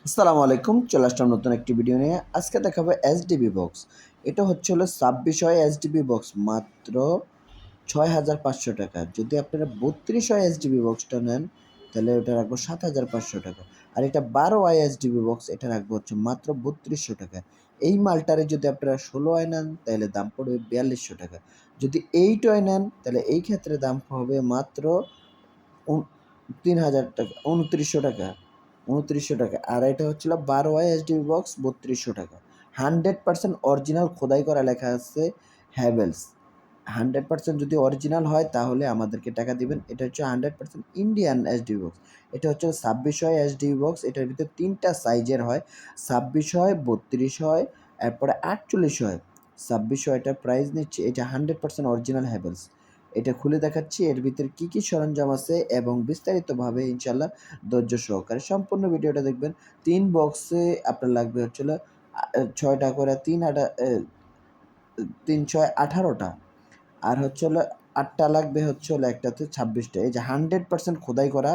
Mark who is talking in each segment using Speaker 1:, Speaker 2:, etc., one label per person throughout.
Speaker 1: আসসালামু আলাইকুম, চলে আসলাম নতুন একটি ভিডিও নিয়ে। আজকে দেখাবো এসডিবি বক্স। এটা হলো 26 হয় এসডিবি বক্স মাত্র ৬,৫০০ টাকা। যদি আপনারা 32 হয় এসডিবি বক্সটা নেন তাহলে ওটা রাখবো ৭,৫০০ টাকা। আর এটা 12 হয় এসডিবি বক্স, এটা রাখবো মাত্র ৩২০০ টাকা। এই মালটারে যদি আপনারা 16 হয় নেন তাহলে দাম পড়বে ৪২০০ টাকা। যদি 8 হয় নেন তাহলে এই ক্ষেত্রে দাম হবে মাত্র উন ৩,০০০ টাকা, ২৯০০ টাকা। ২৯০০ টাকা। আর এটা 12 ওয়াই এইচডিবি বক্স ৩২০০ টাকা। 100% অরিজিনাল খোদাই করা লেখা আছে হ্যাভেলস। 100% যদি অরিজিনাল হয় তাহলে আমাদেরকে টাকা দিবেন। এটা 100% ইন্ডিয়ান এইচডিবি বক্স। এটা 26 হয় এইচডিবি বক্স। এটার ভিতরে ৩ টা সাইজের হয়। 26 হয়, 32 হয়, এরপরে 48 হয়। 26 এটার প্রাইস নিচ্ছে, এটা 100% অরিজিনাল হ্যাভেলস। এটা খুলে দেখাচ্ছি এর ভিতরে কি সরঞ্জাম আছে এবং বিস্তারিতভাবে ইনশাআল্লাহ ধৈর্য সহকারে সম্পূর্ণ ভিডিওটা দেখবেন। ৩ বক্সে আপনার লাগবে ৬ টা করে ৩ ছয় ১৮ টা। আর ৮ টা লাগবে একটাতে ২৬ টা। এই যে 100% খোদাই করা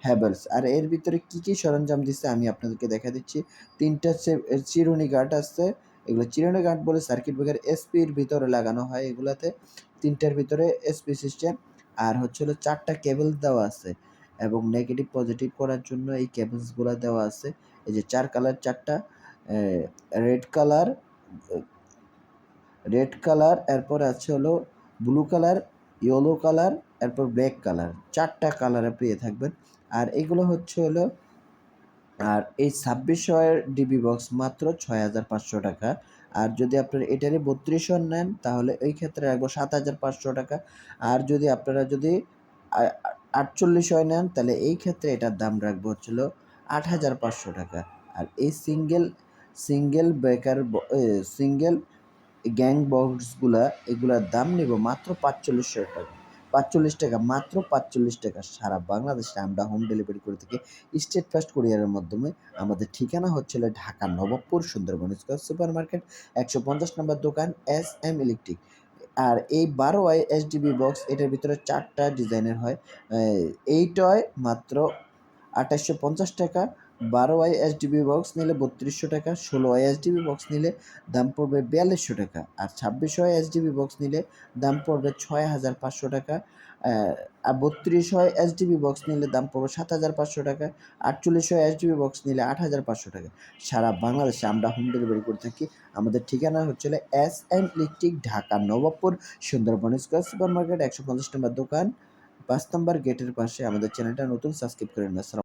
Speaker 1: হ্যাভেলস। আর এর ভিতরে কি সরঞ্জাম দিছে আমি আপনাদেরকে দেখা দিচ্ছি। ৩ টা চিরুনি গার্ড আছে। এগুলো চিরুনি গার্ড বলে সার্কিট ব্রেকার এসপির ভিতরে লাগানো হয় এগুলাতে। ৩ টার ভিতরে এসপি সিস্টেম। আর ৪ টা কেবল দেওয়া আছে এবং নেগেটিভ পজিটিভ করার জন্য এই কেবলসগুলা দেওয়া আছে। এই যে ৪ কালার ৪ টা রেড কালার, এরপর আছে ব্লু কালার, ইয়েলো কালার, এরপর ব্ল্যাক কালার। ৪ টা কালারে পেয়ে থাকবেন। আর এগুলো আর এই 26০০ ডিবি বক্স মাত্র ৬,৫০০ টাকা। আর যদি আপনারা এটারই ৩২০০ নেন তাহলে এই ক্ষেত্রে রাখবো ৭,৫০০ টাকা। আর যদি আপনারা ৪৮০০ নেন তাহলে এই ক্ষেত্রে এটার দাম রাখবো ৮,৫০০ টাকা। আর এই সিঙ্গেল ব্রেকার সিঙ্গেল গ্যাং বক্সগুলা এগুলার দাম নেব মাত্র ৪৫০০ টাকা। ৪৫ টাকা, মাত্র ৪৫ টাকা। সারা বাংলাদেশে আমরা হোম ডেলিভারি করে থাকি স্টেট ফাস্ট কুরিয়ারের মাধ্যমে। আমাদের ঠিকানা Dhaka Nawabpur Sundarban square super market ১৫০ নম্বর দোকান এস.এম ইলেকট্রিক। আর এই ১২ ওয়াই এইচডিবি বক্স এটার ভিতরে ৪ টা ডিজাইনের হয়। 8 হয় মাত্র ২৮৫০ টাকা, ১২ ওয়াই এইচডিবি বক্স নিলে ৩২০০ টাকা, ১৬ ওয়াই এইচডিবি বক্স নিলে দাম পড়বে ৪২০০ টাকা। আর ২৬ ওয়াই এইচডিবি বক্স নিলে দাম পড়বে ৬,৫০০ টাকা। আর ৩২ ওয়াই এইচডিবি বক্স নিলে দাম পড়বে ৭,৫০০ টাকা। ৪৮ ওয়াই এইচডিবি বক্স নিলে ৮,৫০০ টাকা। সারা বাংলাদেশে আমরা হোম ডেলিভারি করে থাকি। আমাদের ঠিকানা SM electric, Dhaka Nawabpur Sundarban square super market ১৫০ নম্বর দোকান, ৫ নম্বর গেটের পাশে। আমাদের চ্যানেলটা নতুন, সাবস্ক্রাইব করে নিন।